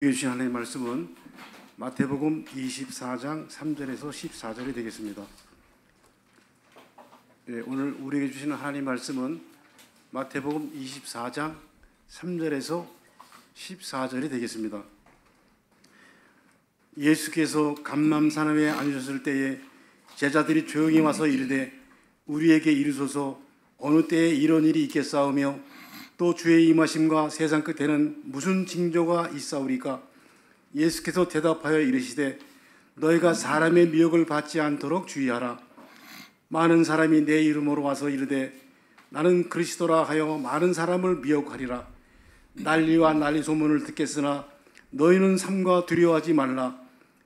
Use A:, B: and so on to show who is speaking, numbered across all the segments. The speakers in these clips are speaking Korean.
A: 주신 하나님의 말씀은 마태복음 24장 3절에서 14절이 되겠습니다. 오늘 우리에게 주시는 하나님의 말씀은 마태복음 24장 3절에서 14절이 되겠습니다. 예수께서 감람산에 앉으셨을 때에 제자들이 조용히 와서 이르되 우리에게 이르소서 어느 때에 이런 일이 있겠사오며 또 주의 임하심과 세상 끝에는 무슨 징조가 있사오리까? 예수께서 대답하여 이르시되 너희가 사람의 미혹을 받지 않도록 주의하라. 많은 사람이 내 이름으로 와서 이르되 나는 그리스도라 하여 많은 사람을 미혹하리라. 난리와 난리 소문을 듣겠으나 너희는 삼가 두려워하지 말라.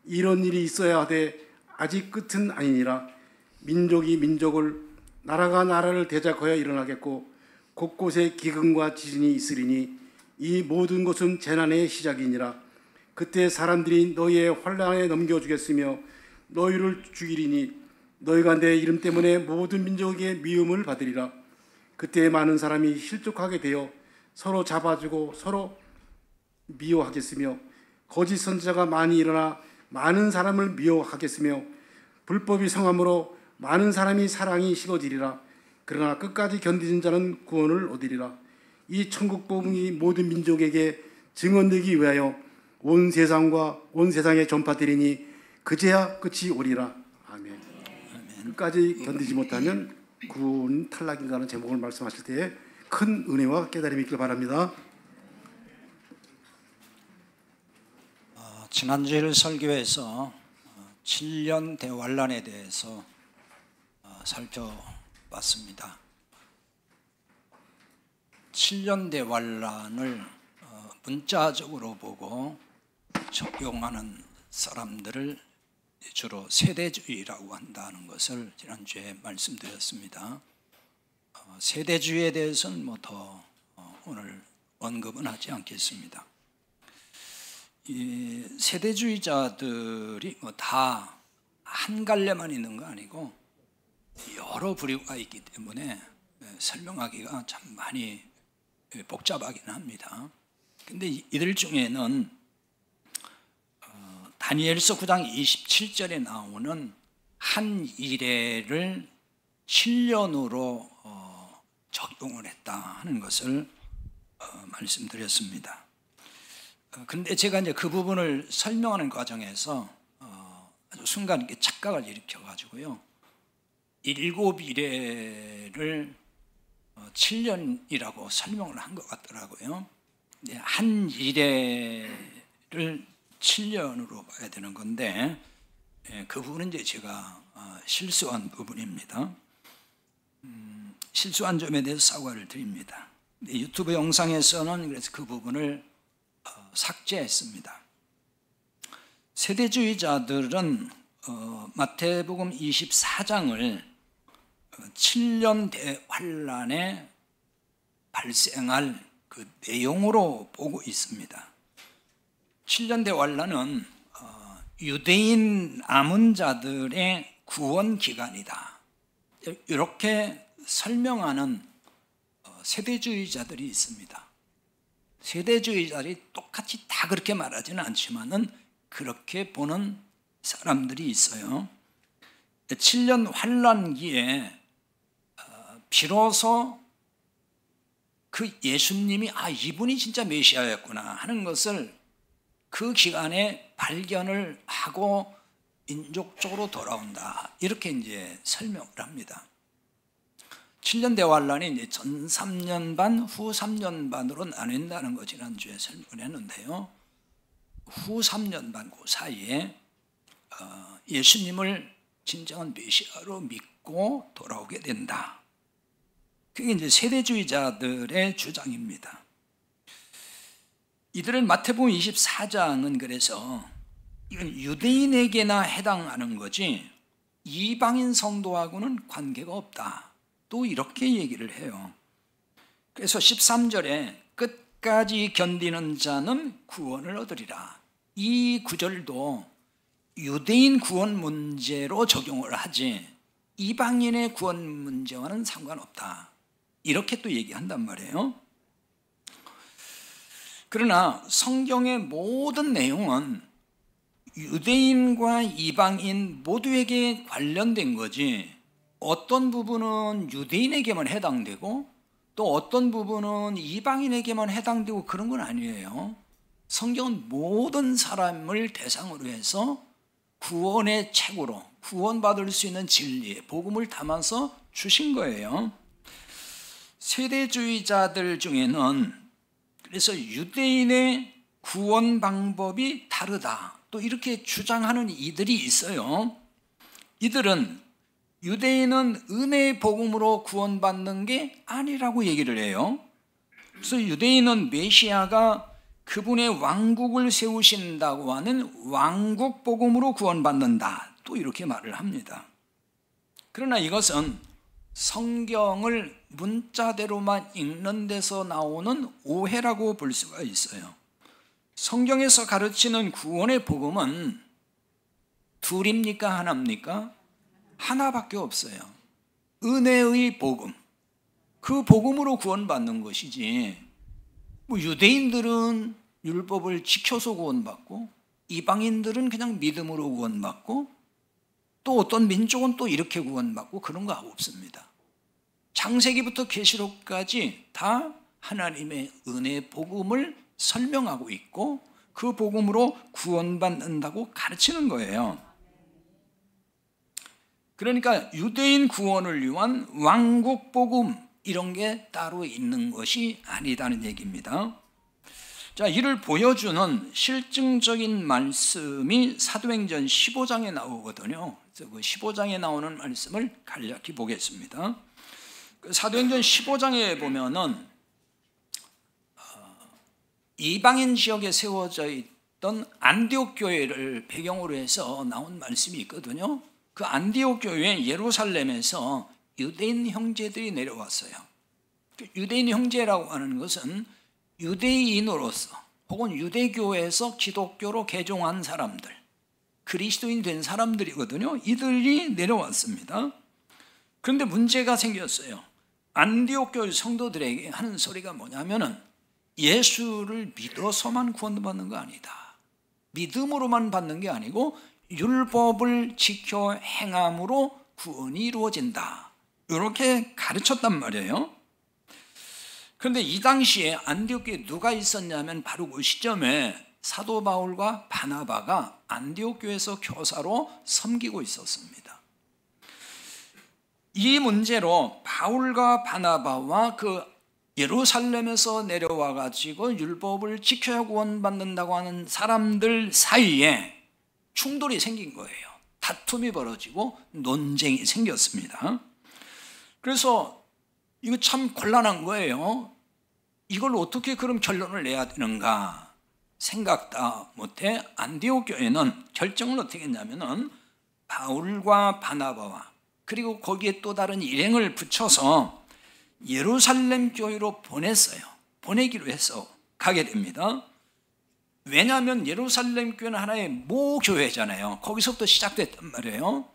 A: 이런 일이 있어야 하되 아직 끝은 아니니라. 민족이 민족을 나라가 나라를 대적하여 일어나겠고 곳곳에 기근과 지진이 있으리니 이 모든 것은 재난의 시작이니라. 그때 사람들이 너희의 환난에 넘겨주겠으며 너희를 죽이리니 너희가 내 이름 때문에 모든 민족에게 미움을 받으리라. 그때 많은 사람이 실족하게 되어 서로 잡아주고 서로 미워하겠으며 거짓 선지자가 많이 일어나 많은 사람을 미워하겠으며 불법이 성함으로 많은 사람이 사랑이 식어지리라. 그러나 끝까지 견디는 자는 구원을 얻으리라. 이 천국 복음이 모든 민족에게 증언되기 위하여 온 세상에 전파되리니 그제야 끝이 오리라. 아멘. 끝까지 견디지 못하면 구원 탈락인가라는 제목을 말씀하실 때에 큰 은혜와 깨달음이 있길 바랍니다.
B: 지난주일 설교에서 7년 대환란에 대해서 살펴봤습니다. 7년 대환란을 문자적으로 보고 적용하는 사람들을 주로 세대주의라고 한다는 것을 지난주에 말씀드렸습니다. 세대주의에 대해서는 더 오늘 언급은 하지 않겠습니다. 이 세대주의자들이 다 한 갈래만 있는 거 아니고 여러 부류가 있기 때문에 설명하기가 참 많이 복잡하긴 합니다. 근데 이들 중에는 다니엘서 9장 27절에 나오는 한 이레를 7년으로 적용을 했다 하는 것을 말씀드렸습니다. 근데 제가 이제 그 부분을 설명하는 과정에서 아주 순간 이렇게 착각을 일으켜가지고요. 7이레를 7년이라고 설명을 한 것 같더라고요. 한 이레를 7년으로 봐야 되는 건데 그 부분은 이제 제가 실수한 부분입니다. 실수한 점에 대해서 사과를 드립니다. 유튜브 영상에서는 그래서 그 부분을 삭제했습니다. 세대주의자들은 마태복음 24장을 7년 대환란에 발생할 그 내용으로 보고 있습니다. 7년 대환란은 유대인 남은 자들의 구원 기간이다. 이렇게 설명하는 세대주의자들이 있습니다. 세대주의자들이 똑같이 다 그렇게 말하지는 않지만은 그렇게 보는 사람들이 있어요. 7년 환란기에 비로소 그 예수님이 이분이 진짜 메시아였구나 하는 것을 그 기간에 발견을 하고 인족적으로 돌아온다. 이렇게 이제 설명을 합니다. 7년 대환란이 이제 전 3년 반, 후 3년 반으로 나뉜다는 거 지난주에 설명을 했는데요. 후 3년 반 그 사이에 예수님을 진정한 메시아로 믿고 돌아오게 된다. 그게 이제 세대주의자들의 주장입니다. 이들은 마태복음 24장은 그래서 이건 유대인에게나 해당하는 거지 이방인 성도하고는 관계가 없다. 또 이렇게 얘기를 해요. 그래서 13절에 끝까지 견디는 자는 구원을 얻으리라. 이 구절도 유대인 구원 문제로 적용을 하지 이방인의 구원 문제와는 상관없다. 이렇게 또 얘기한단 말이에요. 그러나 성경의 모든 내용은 유대인과 이방인 모두에게 관련된 거지, 어떤 부분은 유대인에게만 해당되고 또 어떤 부분은 이방인에게만 해당되고 그런 건 아니에요. 성경은 모든 사람을 대상으로 해서 구원의 책으로 구원받을 수 있는 진리, 복음을 담아서 주신 거예요. 세대주의자들 중에는 그래서 유대인의 구원 방법이 다르다, 또 이렇게 주장하는 이들이 있어요. 이들은 유대인은 은혜의 복음으로 구원받는 게 아니라고 얘기를 해요. 그래서 유대인은 메시아가 그분의 왕국을 세우신다고 하는 왕국 복음으로 구원받는다, 또 이렇게 말을 합니다. 그러나 이것은 성경을 문자대로만 읽는 데서 나오는 오해라고 볼 수가 있어요. 성경에서 가르치는 구원의 복음은 둘입니까? 하나입니까? 하나밖에 없어요. 은혜의 복음, 그 복음으로 구원받는 것이지, 뭐 유대인들은 율법을 지켜서 구원받고 이방인들은 그냥 믿음으로 구원받고 또 어떤 민족은 또 이렇게 구원받고 그런 거 없습니다. 창세기부터 계시록까지 다 하나님의 은혜의 복음을 설명하고 있고 그 복음으로 구원받는다고 가르치는 거예요. 그러니까 유대인 구원을 위한 왕국 복음 이런 게 따로 있는 것이 아니다는 얘기입니다. 자, 이를 보여주는 실증적인 말씀이 사도행전 15장에 나오거든요. 그래서 그 15장에 나오는 말씀을 간략히 보겠습니다. 사도행전 15장에 보면은 이방인 지역에 세워져 있던 안디옥 교회를 배경으로 해서 나온 말씀이 있거든요. 그 안디옥 교회 예루살렘에서 유대인 형제들이 내려왔어요. 유대인 형제라고 하는 것은 유대인으로서 혹은 유대교에서 기독교로 개종한 사람들, 그리스도인 된 사람들이거든요. 이들이 내려왔습니다. 그런데 문제가 생겼어요. 안디옥 교회 성도들에게 하는 소리가 뭐냐면은 예수를 믿어서만 구원받는 거 아니다. 믿음으로만 받는 게 아니고 율법을 지켜 행함으로 구원이 이루어진다, 이렇게 가르쳤단 말이에요. 그런데 이 당시에 안디옥교에 누가 있었냐면 바로 그 시점에 사도 바울과 바나바가 안디옥 교회에서 교사로 섬기고 있었습니다. 이 문제로 바울과 바나바와 그 예루살렘에서 내려와 가지고 율법을 지켜야 구원받는다고 하는 사람들 사이에 충돌이 생긴 거예요. 다툼이 벌어지고 논쟁이 생겼습니다. 그래서 이거 참 곤란한 거예요. 이걸 어떻게 그럼 결론을 내야 되는가 생각다 못해 안디옥 교회는 결정을 어떻게 했냐면은 바울과 바나바와 그리고 거기에 또 다른 일행을 붙여서 예루살렘 교회로 보내기로 해서 가게 됩니다. 왜냐하면 예루살렘 교회는 하나의 모교회잖아요. 거기서부터 시작됐단 말이에요.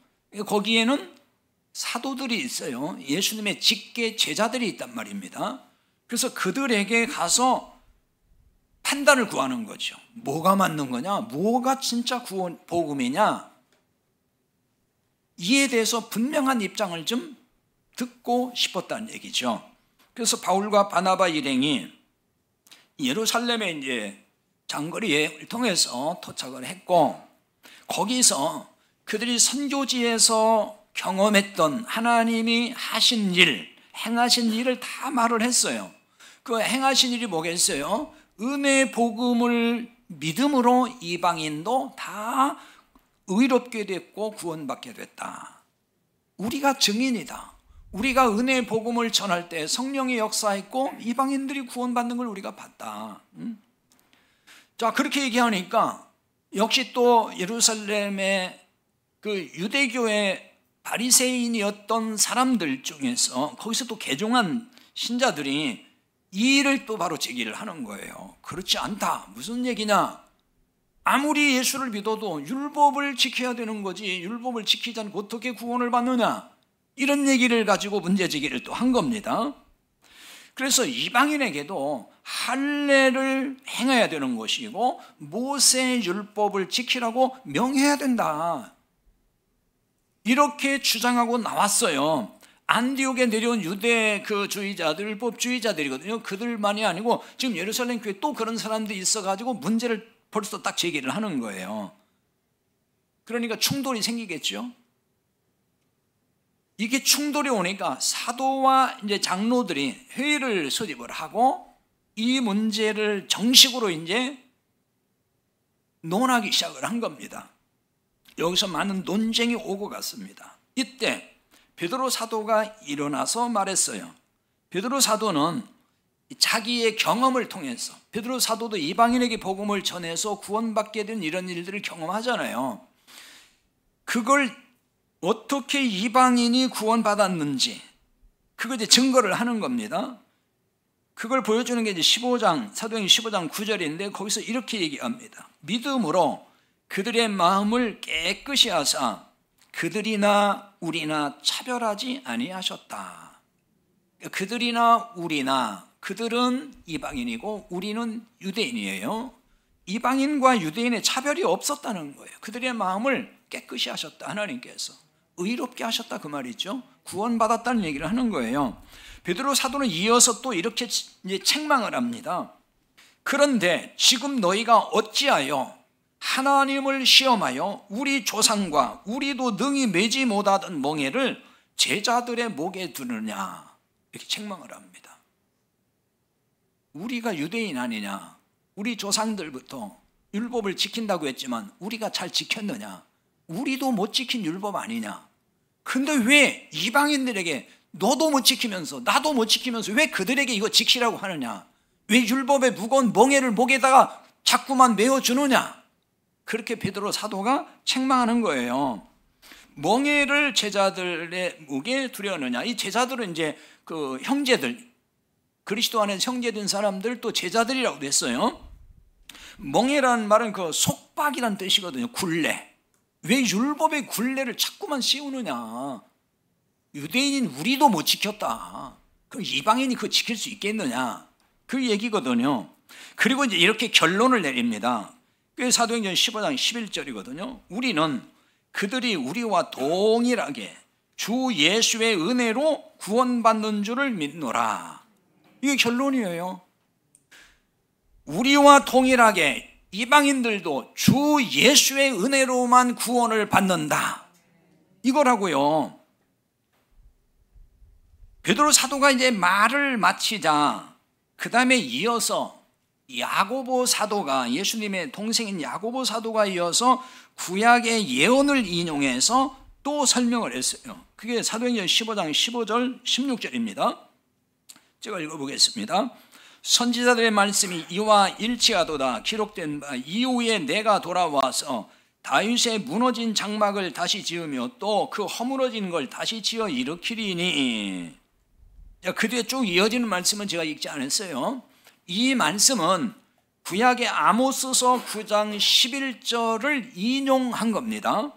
B: 거기에는 사도들이 있어요. 예수님의 직계 제자들이 있단 말입니다. 그래서 그들에게 가서 판단을 구하는 거죠. 뭐가 맞는 거냐? 뭐가 진짜 구원 복음이냐? 이에 대해서 분명한 입장을 좀 듣고 싶었다는 얘기죠. 그래서 바울과 바나바 일행이 예루살렘에 이제 장거리 여행을 통해서 도착을 했고, 거기서 그들이 선교지에서 경험했던 하나님이 하신 일, 행하신 일을 다 말을 했어요. 그 행하신 일이 뭐겠어요? 은혜의 복음을 믿음으로 이방인도 다 의롭게 됐고 구원받게 됐다. 우리가 증인이다. 우리가 은혜의 복음을 전할 때 성령이 역사했고 이방인들이 구원받는 걸 우리가 봤다. 자, 그렇게 얘기하니까 역시 또 예루살렘의 그 유대교의 바리새인이었던 사람들 중에서 거기서 또 개종한 신자들이 이 일을 또 바로 제기를 하는 거예요. 그렇지 않다. 무슨 얘기냐? 아무리 예수를 믿어도 율법을 지켜야 되는 거지, 율법을 지키지 않고 어떻게 구원을 받느냐, 이런 얘기를 가지고 문제 제기를 또 한 겁니다. 그래서 이방인에게도 할례를 행해야 되는 것이고 모세의 율법을 지키라고 명해야 된다. 이렇게 주장하고 나왔어요. 안디옥에 내려온 유대 주의자들, 율법주의자들이거든요. 그들만이 아니고 지금 예루살렘 교회에 또 그런 사람들이 있어가지고 문제를 벌써 딱 제기를 하는 거예요. 그러니까 충돌이 생기겠죠. 이게 충돌이 오니까 사도와 이제 장로들이 회의를 소집을 하고 이 문제를 정식으로 이제 논하기 시작을 한 겁니다. 여기서 많은 논쟁이 오고 갔습니다. 이때 베드로 사도가 일어나서 말했어요. 베드로 사도는 자기의 경험을 통해서, 베드로 사도도 이방인에게 복음을 전해서 구원받게 된 이런 일들을 경험하잖아요. 그걸 어떻게 이방인이 구원받았는지 그걸 이제 증거를 하는 겁니다. 그걸 보여주는 게 이제 15장, 사도행전 15장 9절인데 거기서 이렇게 얘기합니다. 믿음으로 그들의 마음을 깨끗이 하사 그들이나 우리나 차별하지 아니하셨다. 그들이나 우리나, 그들은 이방인이고 우리는 유대인이에요. 이방인과 유대인의 차별이 없었다는 거예요. 그들의 마음을 깨끗이 하셨다. 하나님께서 의롭게 하셨다 그 말이죠. 구원받았다는 얘기를 하는 거예요. 베드로 사도는 이어서 또 이렇게 이제 책망을 합니다. 그런데 지금 너희가 어찌하여 하나님을 시험하여 우리 조상과 우리도 능히 매지 못하던 멍에를 제자들의 목에 두느냐, 이렇게 책망을 합니다. 우리가 유대인 아니냐, 우리 조상들부터 율법을 지킨다고 했지만 우리가 잘 지켰느냐, 우리도 못 지킨 율법 아니냐. 근데 왜 이방인들에게 너도 못 지키면서 나도 못 지키면서 왜 그들에게 이거 지키라고 하느냐, 왜 율법의 무거운 멍에를 목에다가 자꾸만 메어주느냐, 그렇게 베드로 사도가 책망하는 거예요. 멍에를 제자들의 목에 두려느냐. 이 제자들은 이제 그 형제들, 그리스도 안에 형제된 사람들, 또 제자들이라고 했어요. 멍에라는 말은 그 속박이란 뜻이거든요. 굴레. 왜 율법의 굴레를 자꾸만 씌우느냐. 유대인인 우리도 못 지켰다. 그럼 이방인이 그거 지킬 수 있겠느냐. 그 얘기거든요. 그리고 이제 이렇게 결론을 내립니다. 그게 사도행전 15장 11절이거든요. 우리는 그들이 우리와 동일하게 주 예수의 은혜로 구원받는 줄을 믿노라. 이게 결론이에요. 우리와 동일하게 이방인들도 주 예수의 은혜로만 구원을 받는다. 이거라고요. 베드로 사도가 이제 말을 마치자 그 다음에 이어서 야고보 사도가, 예수님의 동생인 야고보 사도가 이어서 구약의 예언을 인용해서 또 설명을 했어요. 그게 사도행전 15장 15절 16절입니다. 제가 읽어보겠습니다. 선지자들의 말씀이 이와 일치하도다. 기록된 바 이후에 내가 돌아와서 다윗의 무너진 장막을 다시 지으며 또 그 허물어진 걸 다시 지어 일으키리니. 그 뒤에 쭉 이어지는 말씀은 제가 읽지 않았어요. 이 말씀은 구약의 아모스서 9장 11절을 인용한 겁니다.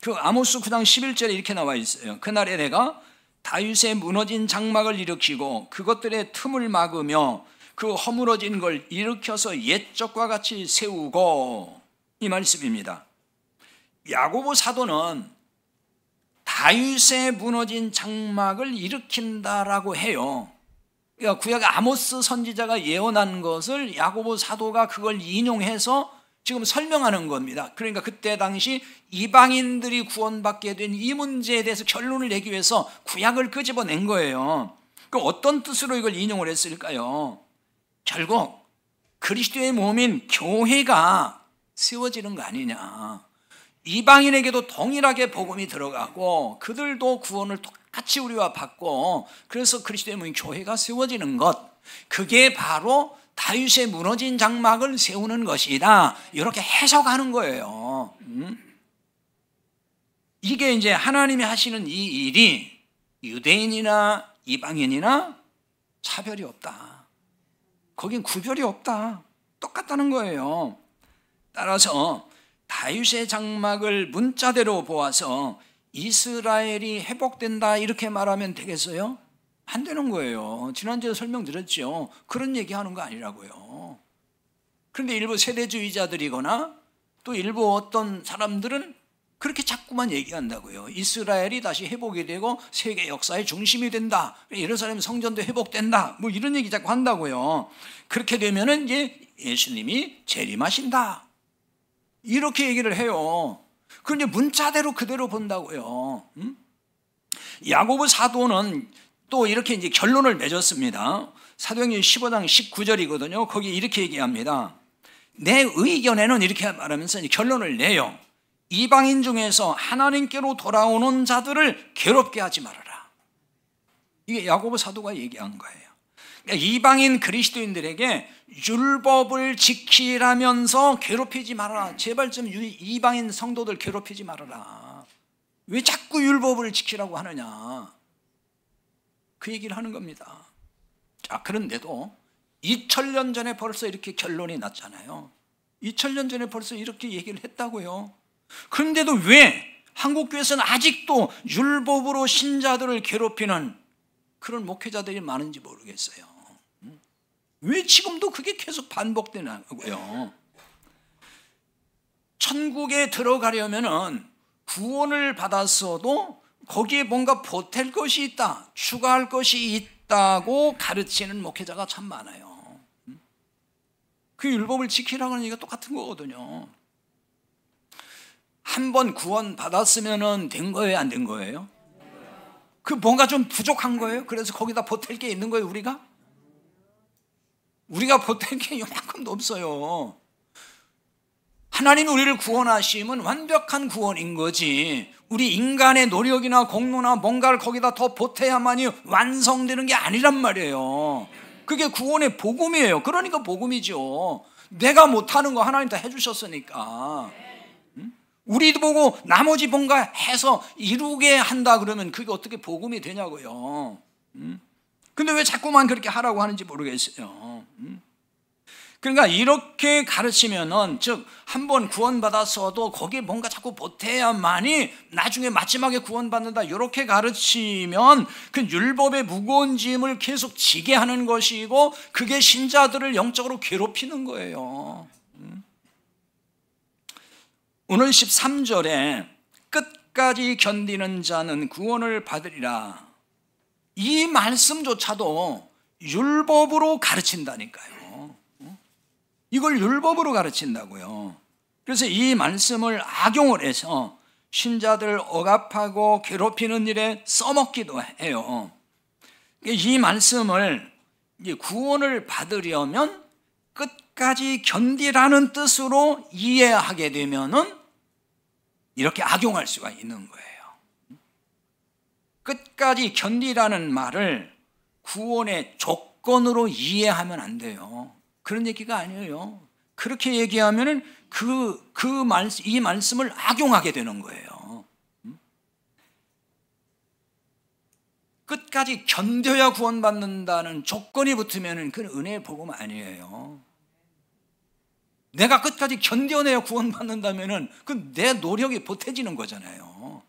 B: 그 아모스 9장 11절에 이렇게 나와 있어요. 그날에 내가 다윗의 무너진 장막을 일으키고 그것들의 틈을 막으며 그 허물어진 걸 일으켜서 옛적과 같이 세우고, 이 말씀입니다. 야고보 사도는 다윗의 무너진 장막을 일으킨다라고 해요. 그러니까 구약의 아모스 선지자가 예언한 것을 야고보 사도가 그걸 인용해서 지금 설명하는 겁니다. 그러니까 그때 당시 이방인들이 구원받게 된 이 문제에 대해서 결론을 내기 위해서 구약을 끄집어낸 거예요. 그럼 어떤 뜻으로 이걸 인용을 했을까요? 결국 그리스도의 몸인 교회가 세워지는 거 아니냐. 이방인에게도 동일하게 복음이 들어가고 그들도 구원을 똑같이 우리와 받고, 그래서 그리스도의 몸인 교회가 세워지는 것, 그게 바로 다윗의 무너진 장막을 세우는 것이다. 이렇게 해석하는 거예요. 이게 이제 하나님이 하시는 이 일이 유대인이나 이방인이나 차별이 없다. 거긴 구별이 없다. 똑같다는 거예요. 따라서 다윗의 장막을 문자대로 보아서 이스라엘이 회복된다 이렇게 말하면 되겠어요? 안 되는 거예요. 지난주에 설명드렸죠. 그런 얘기하는 거 아니라고요. 그런데 일부 세대주의자들이거나 또 일부 어떤 사람들은 그렇게 자꾸만 얘기한다고요. 이스라엘이 다시 회복이 되고 세계 역사의 중심이 된다. 예루살렘 성전도 회복된다. 뭐 이런 얘기 자꾸 한다고요. 그렇게 되면은 이제 예수님이 재림하신다. 이렇게 얘기를 해요. 그런데 문자대로 그대로 본다고요. 야고보 사도는 또 이렇게 이제 결론을 맺었습니다. 사도행전 15장 19절이거든요. 거기 이렇게 얘기합니다. 내 의견에는 이렇게 말하면서 결론을 내요. 이방인 중에서 하나님께로 돌아오는 자들을 괴롭게 하지 말아라. 이게 야고보 사도가 얘기한 거예요. 그러니까 이방인 그리스도인들에게 율법을 지키라면서 괴롭히지 말아라. 제발 좀 이방인 성도들 괴롭히지 말아라. 왜 자꾸 율법을 지키라고 하느냐. 그 얘기를 하는 겁니다. 자, 그런데도 2000년 전에 벌써 이렇게 결론이 났잖아요. 2000년 전에 벌써 이렇게 얘기를 했다고요. 그런데도 왜 한국교회에서는 아직도 율법으로 신자들을 괴롭히는 그런 목회자들이 많은지 모르겠어요. 왜 지금도 그게 계속 반복되냐고요. 천국에 들어가려면은 구원을 받았어도 거기에 뭔가 보탤 것이 있다, 추가할 것이 있다고 가르치는 목회자가 참 많아요. 그 율법을 지키라고 하는 얘기가 똑같은 거거든요. 한 번 구원 받았으면 된 거예요, 안 된 거예요? 그 뭔가 좀 부족한 거예요? 그래서 거기다 보탤 게 있는 거예요, 우리가? 우리가 보탤 게 요만큼도 없어요. 하나님이 우리를 구원하시면 완벽한 구원인 거지. 우리 인간의 노력이나 공로나 뭔가를 거기다 더 보태야만이 완성되는 게 아니란 말이에요. 그게 구원의 복음이에요. 그러니까 복음이죠. 내가 못하는 거 하나님 다 해주셨으니까. 우리도 보고 나머지 뭔가 해서 이루게 한다 그러면 그게 어떻게 복음이 되냐고요. 근데 왜 자꾸만 그렇게 하라고 하는지 모르겠어요. 그러니까 이렇게 가르치면은, 즉 한 번 구원받았어도 거기에 뭔가 자꾸 보태야만이 나중에 마지막에 구원받는다, 이렇게 가르치면 그 율법의 무거운 짐을 계속 지게 하는 것이고, 그게 신자들을 영적으로 괴롭히는 거예요. 오늘 13절에 끝까지 견디는 자는 구원을 받으리라, 이 말씀조차도 율법으로 가르친다니까요. 이걸 율법으로 가르친다고요. 그래서 이 말씀을 악용을 해서 신자들 억압하고 괴롭히는 일에 써먹기도 해요. 이 말씀을 구원을 받으려면 끝까지 견디라는 뜻으로 이해하게 되면은 이렇게 악용할 수가 있는 거예요. 끝까지 견디라는 말을 구원의 조건으로 이해하면 안 돼요. 그런 얘기가 아니에요. 그렇게 얘기하면은 이 말씀을 악용하게 되는 거예요. 끝까지 견뎌야 구원받는다는 조건이 붙으면은 그건 은혜의 복음 아니에요. 내가 끝까지 견뎌내야 구원받는다면은 그건 내 노력이 보태지는 거잖아요.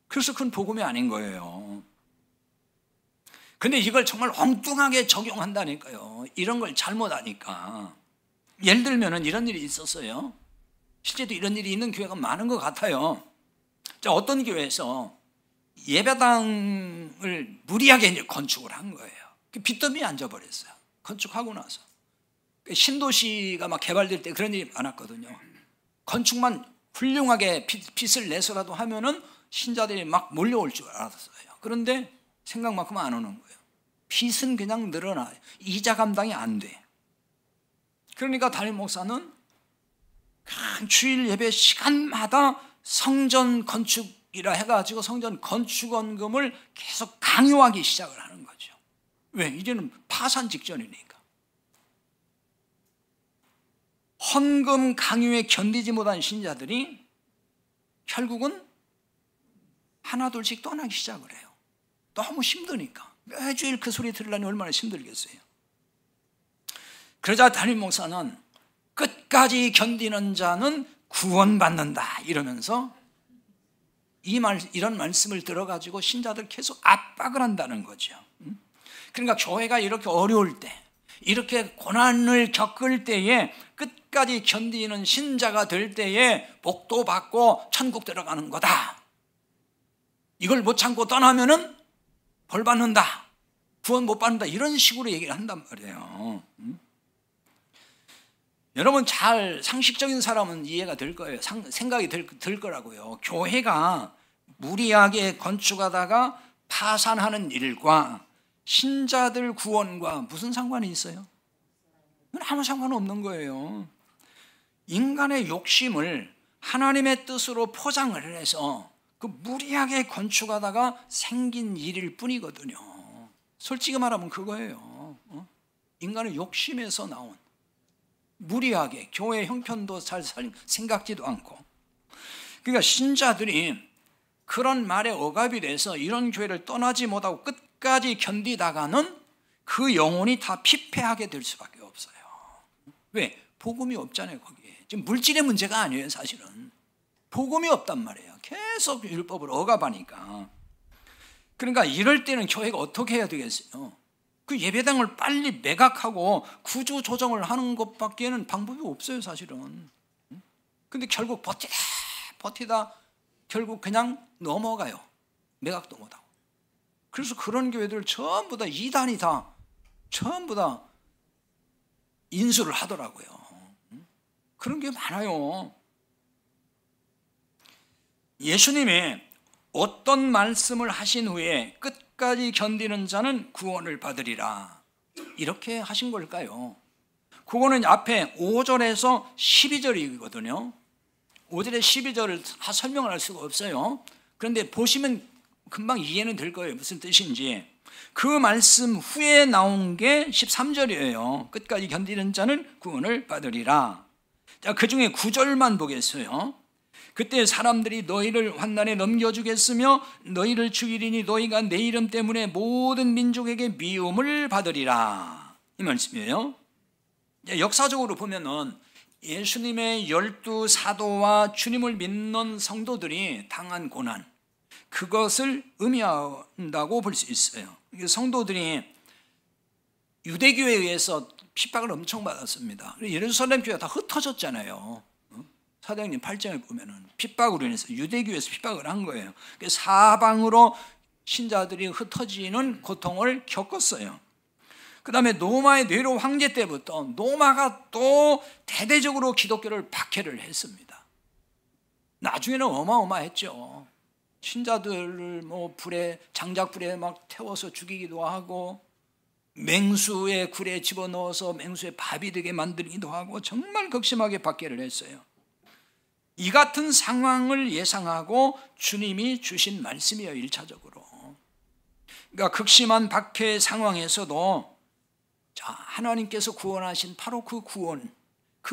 B: 그래서 그건 복음이 아닌 거예요. 근데 이걸 정말 엉뚱하게 적용한다니까요. 이런 걸 잘못하니까. 예를 들면 이런 일이 있었어요. 실제도 이런 일이 있는 교회가 많은 것 같아요. 자, 어떤 교회에서 예배당을 무리하게 이제 건축을 한 거예요. 빚더미에 앉아버렸어요. 건축하고 나서. 신도시가 막 개발될 때 그런 일이 많았거든요. 건축만 훌륭하게 빚을 내서라도 하면은 신자들이 막 몰려올 줄 알았어요. 그런데 생각만큼 안 오는 거예요. 빚은 그냥 늘어나요. 이자 감당이 안 돼. 그러니까 담임 목사는 주일 예배 시간마다 성전 건축이라 해가지고 성전 건축원금을 계속 강요하기 시작을 하는 거죠. 왜? 이제는 파산 직전이니까. 헌금 강요에 견디지 못한 신자들이 결국은 하나둘씩 떠나기 시작을 해요. 너무 힘드니까. 매주일 그 소리 들으려니 얼마나 힘들겠어요. 그러자 담임 목사는 끝까지 견디는 자는 구원받는다 이러면서 이런 말씀을 들어가지고 신자들 계속 압박을 한다는 거죠. 그러니까 교회가 이렇게 어려울 때, 이렇게 고난을 겪을 때에 끝까지 견디는 신자가 될 때에 복도 받고 천국 들어가는 거다. 이걸 못 참고 떠나면은 벌 받는다, 구원 못 받는다, 이런 식으로 얘기를 한단 말이에요. 여러분, 잘 상식적인 사람은 이해가 될 거예요. 생각이 들 거라고요. 교회가 무리하게 건축하다가 파산하는 일과 신자들 구원과 무슨 상관이 있어요? 그건 아무 상관없는 거예요. 인간의 욕심을 하나님의 뜻으로 포장을 해서 그 무리하게 건축하다가 생긴 일일 뿐이거든요. 솔직히 말하면 그거예요. 인간의 욕심에서 나온, 무리하게 교회 형편도 잘 생각지도 않고. 그러니까 신자들이 그런 말에 억압이 돼서 이런 교회를 떠나지 못하고 끝까지 견디다가는 그 영혼이 다 피폐하게 될 수밖에 없어요. 왜? 복음이 없잖아요. 거기에 지금 물질의 문제가 아니에요. 사실은 복음이 없단 말이에요. 계속 율법을 억압하니까. 그러니까 이럴 때는 교회가 어떻게 해야 되겠어요? 그 예배당을 빨리 매각하고 구조 조정을 하는 것밖에는 방법이 없어요, 사실은. 근데 결국 버티다 결국 그냥 넘어가요. 매각도 못하고. 그래서 그런 교회들 전부 다 이단이 다 전부 다 인수를 하더라고요. 그런 게 많아요. 예수님이 어떤 말씀을 하신 후에 끝까지 견디는 자는 구원을 받으리라, 이렇게 하신 걸까요? 그거는 앞에 5절에서 12절이거든요. 5절에 12절을 다 설명을 할 수가 없어요. 그런데 보시면 금방 이해는 될 거예요. 무슨 뜻인지. 그 말씀 후에 나온 게 13절이에요. 끝까지 견디는 자는 구원을 받으리라. 자, 그 중에 9절만 보겠어요. 그때 사람들이 너희를 환난에 넘겨주겠으며 너희를 죽이리니 너희가 내 이름 때문에 모든 민족에게 미움을 받으리라, 이 말씀이에요. 역사적으로 보면은 예수님의 12 사도와 주님을 믿는 성도들이 당한 고난, 그것을 의미한다고 볼 수 있어요. 성도들이 유대교에 의해서 핍박을 엄청 받았습니다. 예루살렘 교회가 다 흩어졌잖아요. 사도행전 8장을 보면은 핍박으로 인해서 유대교에서 핍박을 한 거예요. 사방으로 신자들이 흩어지는 고통을 겪었어요. 그 다음에 로마의 네로 황제 때부터 로마가 또 대대적으로 기독교를 박해를 했습니다. 나중에는 어마어마했죠. 신자들을 장작불에 막 태워서 죽이기도 하고, 맹수의 굴에 집어넣어서 맹수의 밥이 되게 만들기도 하고, 정말 극심하게 박해를 했어요. 이 같은 상황을 예상하고 주님이 주신 말씀이에요. 1차적으로. 그러니까 극심한 박해 상황에서도 하나님께서 구원하신 바로 그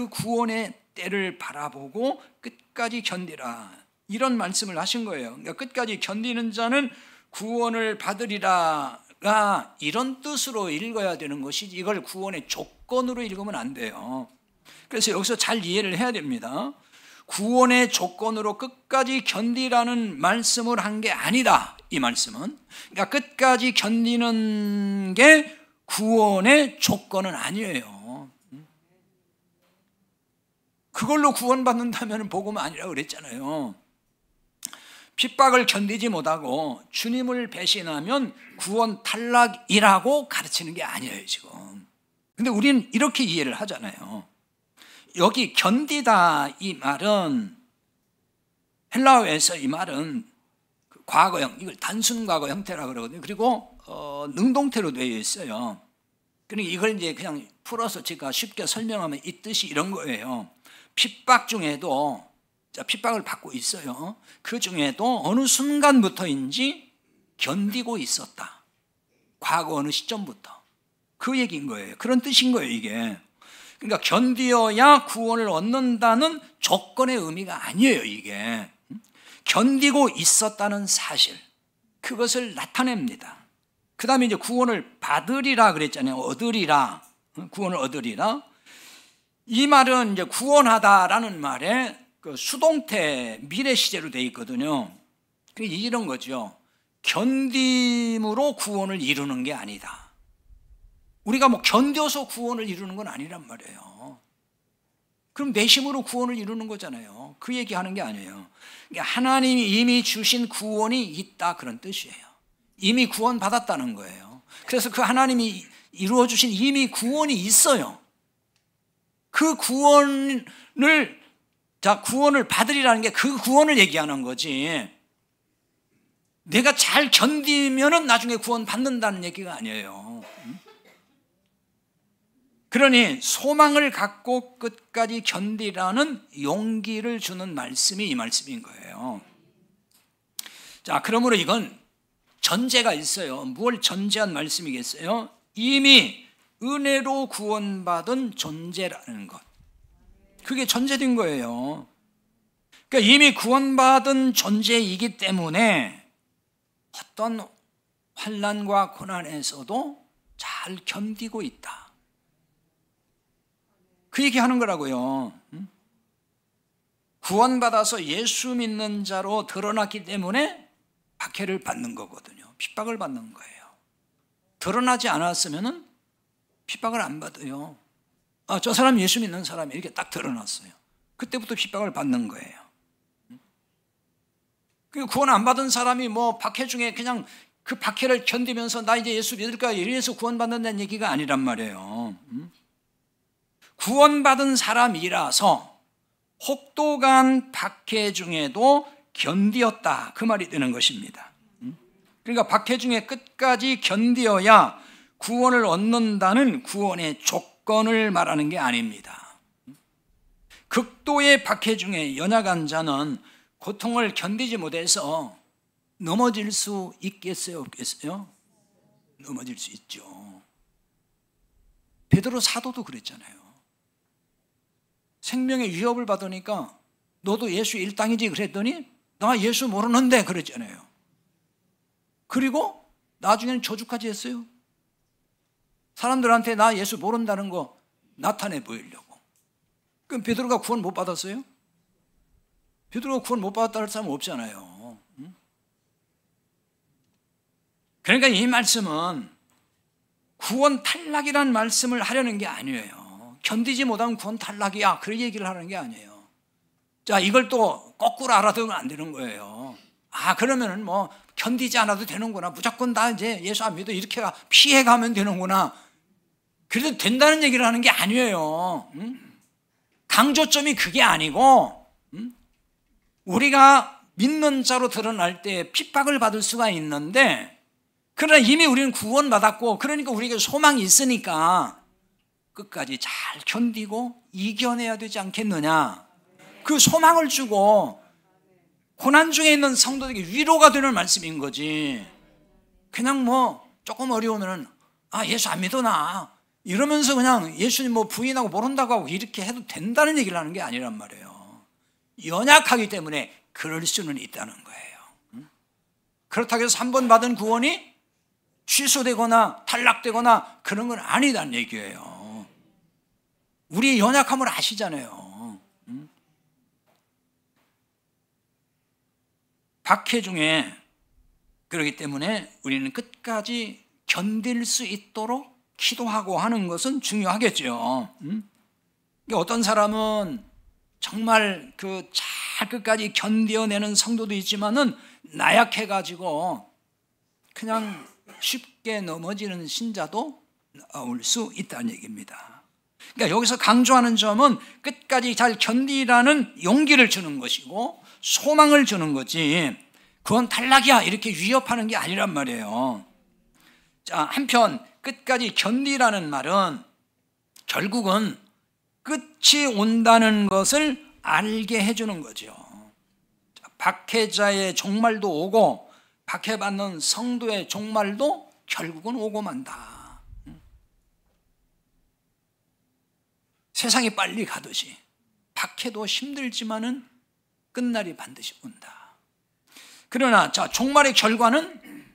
B: 구원의 때를 바라보고 끝까지 견디라, 이런 말씀을 하신 거예요. 그러니까 끝까지 견디는 자는 구원을 받으리라가 이런 뜻으로 읽어야 되는 것이지, 이걸 구원의 조건으로 읽으면 안 돼요. 그래서 여기서 잘 이해를 해야 됩니다. 구원의 조건으로 끝까지 견디라는 말씀을 한 게 아니다, 이 말씀은. 그러니까 끝까지 견디는 게 구원의 조건은 아니에요. 그걸로 구원받는다면 복음 아니라고 그랬잖아요. 핍박을 견디지 못하고 주님을 배신하면 구원 탈락이라고 가르치는 게 아니에요, 지금. 근데 우리는 이렇게 이해를 하잖아요. 여기 견디다, 이 말은 헬라어에서 이 말은 과거형, 이걸 단순 과거 형태라고 그러거든요. 그리고 능동태로 되어 있어요. 그러니까 이걸 이제 그냥 풀어서 제가 쉽게 설명하면 이 뜻이 이런 거예요. 핍박 중에도, 핍박을 받고 있어요. 그 중에도 어느 순간부터인지 견디고 있었다. 과거 어느 시점부터. 그 얘기인 거예요. 그런 뜻인 거예요, 이게. 그러니까 견디어야 구원을 얻는다는 조건의 의미가 아니에요, 이게. 견디고 있었다는 사실, 그것을 나타냅니다. 그 다음에 이제 구원을 받으리라 그랬잖아요. 얻으리라. 구원을 얻으리라. 이 말은 이제 구원하다라는 말에 그 수동태 미래 시제로 되어 있거든요. 이런 거죠. 견딤으로 구원을 이루는 게 아니다. 우리가 뭐 견뎌서 구원을 이루는 건 아니란 말이에요. 그럼 내심으로 구원을 이루는 거잖아요. 그 얘기하는 게 아니에요. 그러니까 하나님이 이미 주신 구원이 있다, 그런 뜻이에요. 이미 구원 받았다는 거예요. 그래서 그 하나님이 이루어 주신 이미 구원이 있어요. 그 구원을 받으리라는 게 그 구원을 얘기하는 거지, 내가 잘 견디면은 나중에 구원 받는다는 얘기가 아니에요. 그러니 소망을 갖고 끝까지 견디라는 용기를 주는 말씀이 이 말씀인 거예요. 자, 그러므로 이건 전제가 있어요. 무엇을 전제한 말씀이겠어요? 이미 은혜로 구원받은 존재라는 것, 그게 전제된 거예요. 그러니까 이미 구원받은 존재이기 때문에 어떤 환난과 고난에서도 잘 견디고 있다, 그 얘기하는 거라고요. 구원받아서 예수 믿는 자로 드러났기 때문에 박해를 받는 거거든요. 핍박을 받는 거예요. 드러나지 않았으면 핍박을 안 받아요. 아, 저 사람 예수 믿는 사람이 이렇게 딱 드러났어요. 그때부터 핍박을 받는 거예요. 구원 안 받은 사람이 뭐 박해 중에 그냥 그 박해를 견디면서 나 이제 예수 믿을까 이래서 구원받는다는 얘기가 아니란 말이에요. 구원받은 사람이라서 혹독한 박해 중에도 견디었다, 그 말이 되는 것입니다. 그러니까 박해 중에 끝까지 견디어야 구원을 얻는다는 구원의 조건을 말하는 게 아닙니다. 극도의 박해 중에 연약한 자는 고통을 견디지 못해서 넘어질 수 있겠어요, 없겠어요? 넘어질 수 있죠. 베드로 사도도 그랬잖아요. 생명의 위협을 받으니까 너도 예수 일당이지 그랬더니 나 예수 모르는데 그랬잖아요. 그리고 나중에는 저주까지 했어요. 사람들한테 나 예수 모른다는 거 나타내 보이려고. 그럼 베드로가 구원 못 받았어요? 베드로가 구원 못 받았다는 사람은 없잖아요. 그러니까 이 말씀은 구원 탈락이라는 말씀을 하려는 게 아니에요. 견디지 못하면 구원 탈락이야, 그런 얘기를 하는 게 아니에요. 자, 이걸 또 거꾸로 알아두면 안 되는 거예요. 아, 그러면은 뭐 견디지 않아도 되는구나, 무조건 다 이제 예수 안 믿어 이렇게 피해가면 되는구나, 그래도 된다는 얘기를 하는 게 아니에요. 강조점이 그게 아니고, 우리가 믿는 자로 드러날 때 핍박을 받을 수가 있는데, 그러나 이미 우리는 구원받았고, 그러니까 우리에게 소망이 있으니까 끝까지 잘 견디고 이겨내야 되지 않겠느냐, 그 소망을 주고 고난 중에 있는 성도들에게 위로가 되는 말씀인 거지. 그냥 뭐 조금 어려우면은 아, 예수 안 믿어 나 이러면서 그냥 예수님 뭐 부인하고 모른다고 하고 이렇게 해도 된다는 얘기를 하는 게 아니란 말이에요. 연약하기 때문에 그럴 수는 있다는 거예요. 그렇다고 해서 한 번 받은 구원이 취소되거나 탈락되거나 그런 건 아니다는 얘기예요. 우리의 연약함을 아시잖아요. 박해 중에, 그렇기 때문에 우리는 끝까지 견딜 수 있도록 기도하고 하는 것은 중요하겠죠. 어떤 사람은 정말 잘 끝까지 견뎌내는 성도도 있지만은 나약해가지고 그냥 쉽게 넘어지는 신자도 나올 수 있다는 얘기입니다. 그러니까 여기서 강조하는 점은 끝까지 잘 견디라는 용기를 주는 것이고 소망을 주는 거지, 그건 탈락이야 이렇게 위협하는 게 아니란 말이에요. 자, 한편 끝까지 견디라는 말은 결국은 끝이 온다는 것을 알게 해주는 거죠. 박해자의 종말도 오고 박해받는 성도의 종말도 결국은 오고 만다. 세상이 빨리 가듯이 박해도 힘들지만은 끝날이 반드시 온다. 그러나 자, 종말의 결과는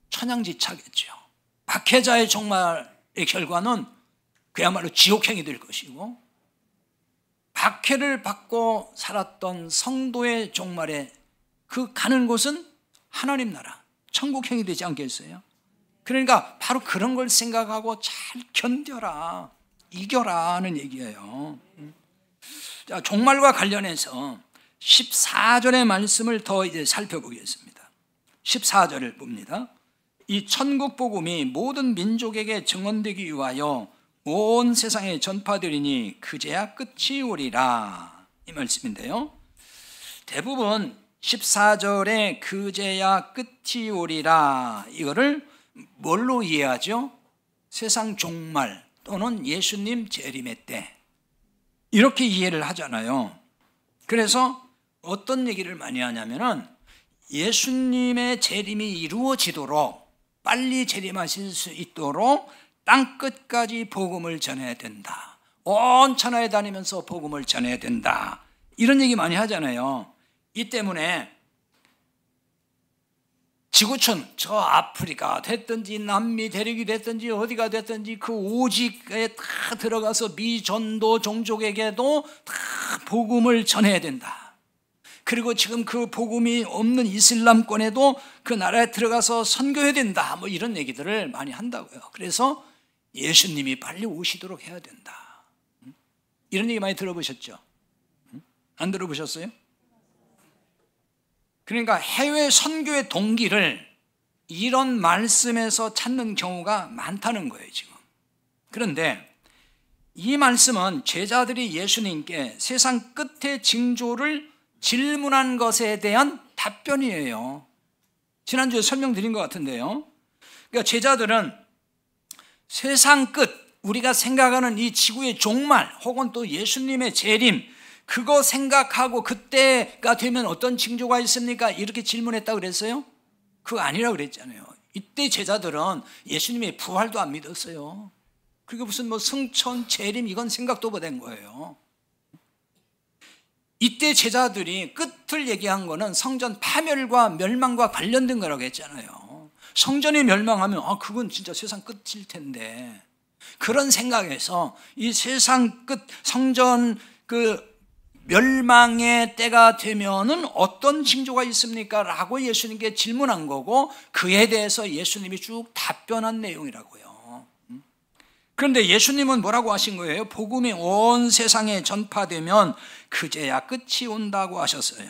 B: 천양지차겠죠. 박해자의 종말의 결과는 그야말로 지옥행이 될 것이고, 박해를 받고 살았던 성도의 종말에 그 가는 곳은 하나님 나라, 천국형이 되지 않겠어요? 그러니까 바로 그런 걸 생각하고 잘 견뎌라, 이겨라 하는 얘기예요. 자, 종말과 관련해서 14절의 말씀을 더 이제 살펴보겠습니다. 14절을 봅니다. 이 천국 복음이 모든 민족에게 증언되기 위하여 온 세상에 전파되리니 그제야 끝이 오리라, 이 말씀인데요. 대부분 14절에 그제야 끝이 오리라, 이거를 뭘로 이해하죠? 세상 종말 또는 예수님 재림의 때, 이렇게 이해를 하잖아요. 그래서 어떤 얘기를 많이 하냐면은 예수님의 재림이 이루어지도록, 빨리 재림하실 수 있도록 땅끝까지 복음을 전해야 된다, 온 천하에 다니면서 복음을 전해야 된다, 이런 얘기 많이 하잖아요. 이 때문에 지구촌, 저 아프리카 됐든지 남미 대륙이 됐든지 어디가 됐든지 그 오직에 다 들어가서 미전도 종족에게도 다 복음을 전해야 된다. 그리고 지금 그 복음이 없는 이슬람권에도 그 나라에 들어가서 선교해야 된다, 뭐 이런 얘기들을 많이 한다고요. 그래서 예수님이 빨리 오시도록 해야 된다, 이런 얘기 많이 들어보셨죠? 안 들어보셨어요? 그러니까 해외 선교의 동기를 이런 말씀에서 찾는 경우가 많다는 거예요, 지금. 그런데 이 말씀은 제자들이 예수님께 세상 끝의 징조를 질문한 것에 대한 답변이에요. 지난주에 설명드린 것 같은데요. 그러니까 제자들은 세상 끝, 우리가 생각하는 이 지구의 종말 혹은 또 예수님의 재림, 그거 생각하고 그때가 되면 어떤 징조가 있습니까? 이렇게 질문했다고 그랬어요? 그거 아니라고 그랬잖아요. 이때 제자들은 예수님의 부활도 안 믿었어요. 그게 무슨 뭐 승천, 재림, 이건 생각도 못한 거예요. 이때 제자들이 끝을 얘기한 거는 성전 파멸과 멸망과 관련된 거라고 했잖아요. 성전이 멸망하면 그건 진짜 세상 끝일 텐데, 그런 생각에서 이 세상 끝, 성전 멸망의 때가 되면은 어떤 징조가 있습니까? 라고 예수님께 질문한 거고, 그에 대해서 예수님이 쭉 답변한 내용이라고요. 그런데 예수님은 뭐라고 하신 거예요? 복음이 온 세상에 전파되면 그제야 끝이 온다고 하셨어요.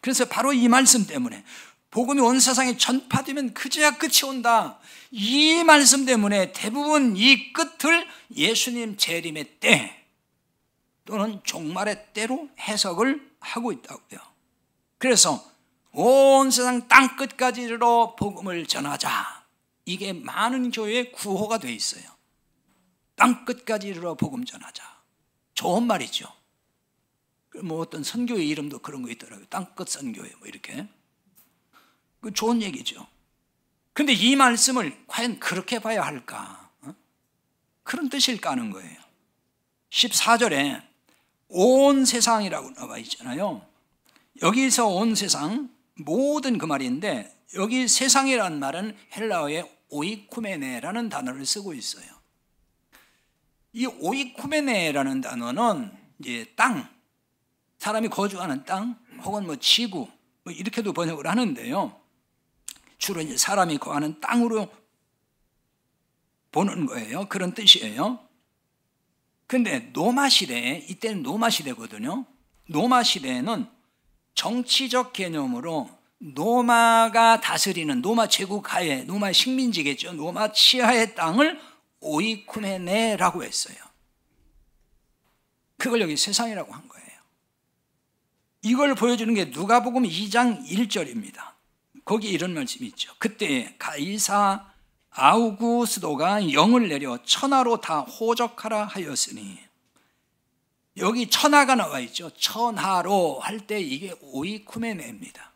B: 그래서 바로 이 말씀 때문에, 복음이 온 세상에 전파되면 그제야 끝이 온다, 이 말씀 때문에 대부분 이 끝을 예수님 재림의 때 또는 종말의 때로 해석을 하고 있다고요. 그래서 온 세상 땅끝까지 이르러 복음을 전하자, 이게 많은 교회의 구호가 돼 있어요. 땅끝까지 이르러 복음 전하자. 좋은 말이죠. 뭐 어떤 선교의 이름도 그런 거 있더라고요. 땅끝 선교회 뭐 이렇게. 그 좋은 얘기죠. 근데 이 말씀을 과연 그렇게 봐야 할까? 그런 뜻일까 하는 거예요. 14절에 온 세상이라고 나와 있잖아요. 여기서 온 세상, 모든 그 말인데, 여기 세상이라는 말은 헬라어의 오이쿠메네라는 단어를 쓰고 있어요. 이 오이쿠메네라는 단어는 이제 땅, 사람이 거주하는 땅, 혹은 뭐 지구, 뭐 이렇게도 번역을 하는데요. 주로 이제 사람이 거하는 땅으로 보는 거예요. 그런 뜻이에요. 근데 노마 시대에, 이때는 노마 시대거든요. 노마 시대에는 정치적 개념으로 노마가 다스리는, 노마 제국 하에, 노마 식민지겠죠. 노마 치하의 땅을 오이쿠메네라고 했어요. 그걸 여기 세상이라고 한 거예요. 이걸 보여주는 게 누가복음 2장 1절입니다. 거기 이런 말씀이 있죠. 그때 가이사 아우구스도가 영을 내려 천하로 다 호적하라 하였으니, 여기 천하가 나와 있죠. 천하로 할 때 이게 오이쿠메네입니다.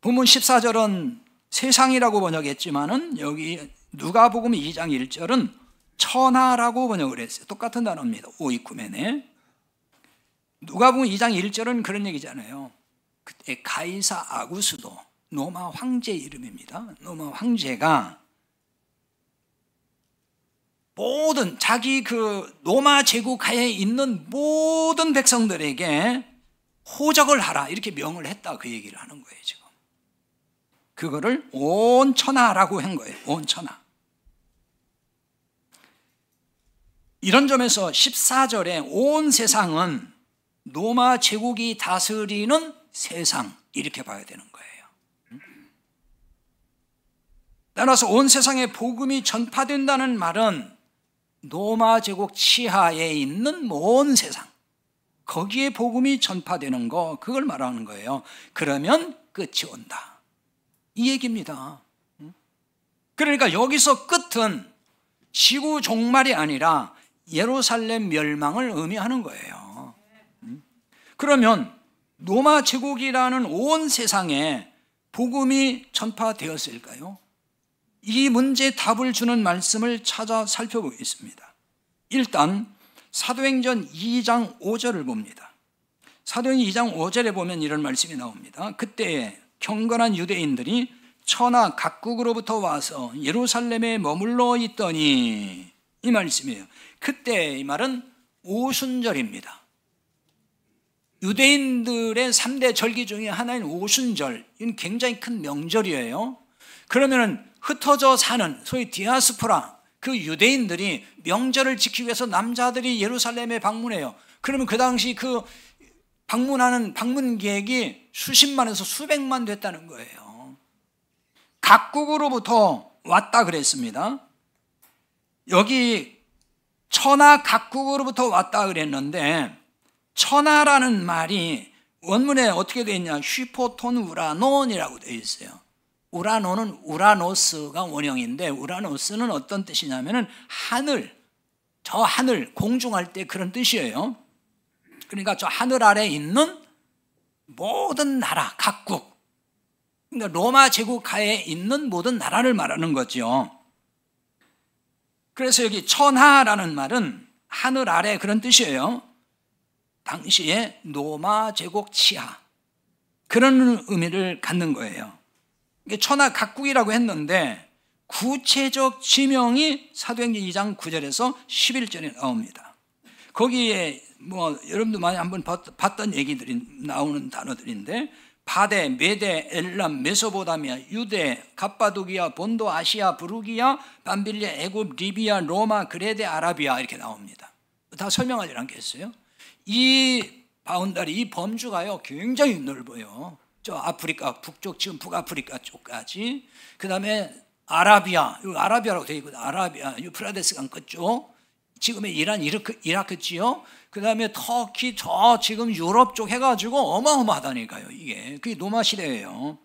B: 본문 14절은 세상이라고 번역했지만은 여기 누가복음 2장 1절은 천하라고 번역을 했어요. 똑같은 단어입니다. 오이쿠메네. 누가복음 2장 1절은 그런 얘기잖아요. 그때 가이사 아구스도, 로마 황제 이름입니다. 로마 황제가 모든 자기 그 로마 제국 하에 있는 모든 백성들에게 호적을 하라 이렇게 명을 했다 그 얘기를 하는 거예요. 지금 그거를 온 천하라고 한 거예요. 온 천하. 이런 점에서 14절에 온 세상은 로마 제국이 다스리는 세상 이렇게 봐야 되는 거예요. 따라서 온 세상에 복음이 전파된다는 말은 로마 제국 치하에 있는 온 세상, 거기에 복음이 전파되는 거, 그걸 말하는 거예요. 그러면 끝이 온다 이 얘기입니다. 그러니까 여기서 끝은 지구 종말이 아니라 예루살렘 멸망을 의미하는 거예요. 그러면 로마 제국이라는 온 세상에 복음이 전파되었을까요? 이 문제에 답을 주는 말씀을 찾아 살펴보겠습니다. 일단 사도행전 2장 5절을 봅니다. 사도행전 2장 5절에 보면 이런 말씀이 나옵니다. 그때에 경건한 유대인들이 천하 각국으로부터 와서 예루살렘에 머물러 있더니, 이 말씀이에요. 그때 이 말은 오순절입니다. 유대인들의 3대 절기 중에 하나인 오순절, 이건 굉장히 큰 명절이에요. 그러면 흩어져 사는 소위 디아스포라, 그 유대인들이 명절을 지키기 위해서 남자들이 예루살렘에 방문해요. 그러면 그 당시 그 방문하는 방문객이 수십만에서 수백만 됐다는 거예요. 각국으로부터 왔다 그랬습니다. 여기 천하 각국으로부터 왔다 그랬는데, 천하라는 말이 원문에 어떻게 되어 있냐, 휘포톤 우라논이라고 되어 있어요. 우라논은 우라노스가 원형인데, 우라노스는 어떤 뜻이냐면은 하늘, 저 하늘, 공중할 때 그런 뜻이에요. 그러니까 저 하늘 아래 있는 모든 나라, 각국, 그러니까 로마 제국 하에 있는 모든 나라를 말하는 거죠. 그래서 여기 천하라는 말은 하늘 아래 그런 뜻이에요. 당시에 로마 제국 치하, 그런 의미를 갖는 거예요. 천하 각국이라고 했는데 구체적 지명이 사도행전 2장 9절에서 11절에 나옵니다. 거기에 뭐 여러분도 많이 한번 봤던 얘기들이 나오는 단어들인데, 바데, 메데, 엘람, 메소포타미아, 유대, 갑바도기아, 본도, 아시아, 부르기아, 밤빌리아, 애굽, 리비아, 로마, 그레데, 아라비아 이렇게 나옵니다. 다 설명하지 않겠어요? 이 바운다리, 이 범주가요 굉장히 넓어요. 저 아프리카 북쪽, 지금 북아프리카 쪽까지, 그 다음에 아라비아, 아라비아라고 되어 있거든요. 아라비아, 유프라데스강 끝쪽, 지금의 이란, 이라크지요. 그 다음에 터키, 저 지금 유럽 쪽 해가지고 어마어마하다니까요. 이게 그게 로마 시대예요.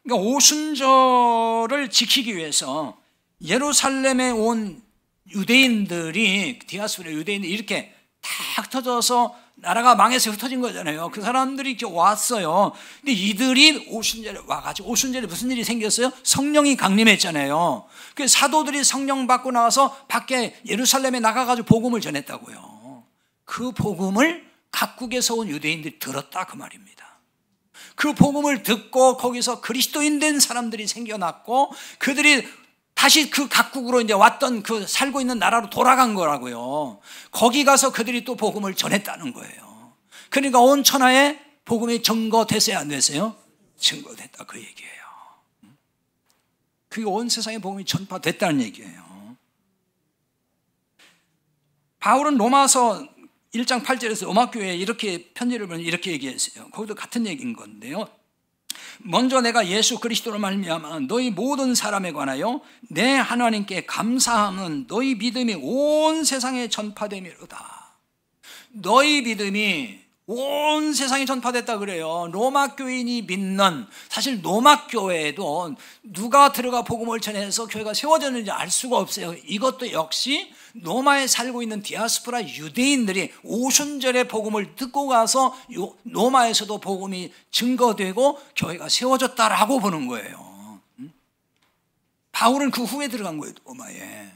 B: 그러니까 오순절을 지키기 위해서 예루살렘에 온 유대인들이, 디아스포라 유대인들이 이렇게 탁 흩어져서 나라가 망해서 흩어진 거잖아요. 그 사람들이 이렇게 왔어요. 근데 이들이 오순절에 와가지고, 오순절에 무슨 일이 생겼어요? 성령이 강림했잖아요. 그 사도들이 성령 받고 나와서 밖에 예루살렘에 나가가지고 복음을 전했다고요. 그 복음을 각국에서 온 유대인들이 들었다 그 말입니다. 그 복음을 듣고 거기서 그리스도인 된 사람들이 생겨났고, 그들이 다시 그 각국으로 이제 왔던 그 살고 있는 나라로 돌아간 거라고요. 거기 가서 그들이 또 복음을 전했다는 거예요. 그러니까 온 천하에 복음이 증거됐어요, 안 됐어요? 증거됐다 그 얘기예요. 그게 온 세상에 복음이 전파됐다는 얘기예요. 바울은 로마서 1장 8절에서 로마교회에 이렇게 편지를 보면 이렇게 얘기했어요. 거기도 같은 얘기인 건데요. 먼저 내가 예수 그리스도로 말미암아 너희 모든 사람에 관하여 내 하나님께 감사함은 너희 믿음이 온 세상에 전파됨이로다. 너희 믿음이 온 세상에 전파됐다 그래요. 로마 교인이 믿는, 사실 로마 교회에도 누가 들어가 복음을 전해서 교회가 세워졌는지 알 수가 없어요. 이것도 역시 로마에 살고 있는 디아스포라 유대인들이 오순절에 복음을 듣고 가서 로마에서도 복음이 증거되고 교회가 세워졌다라고 보는 거예요. 바울은 그 후에 들어간 거예요, 로마에.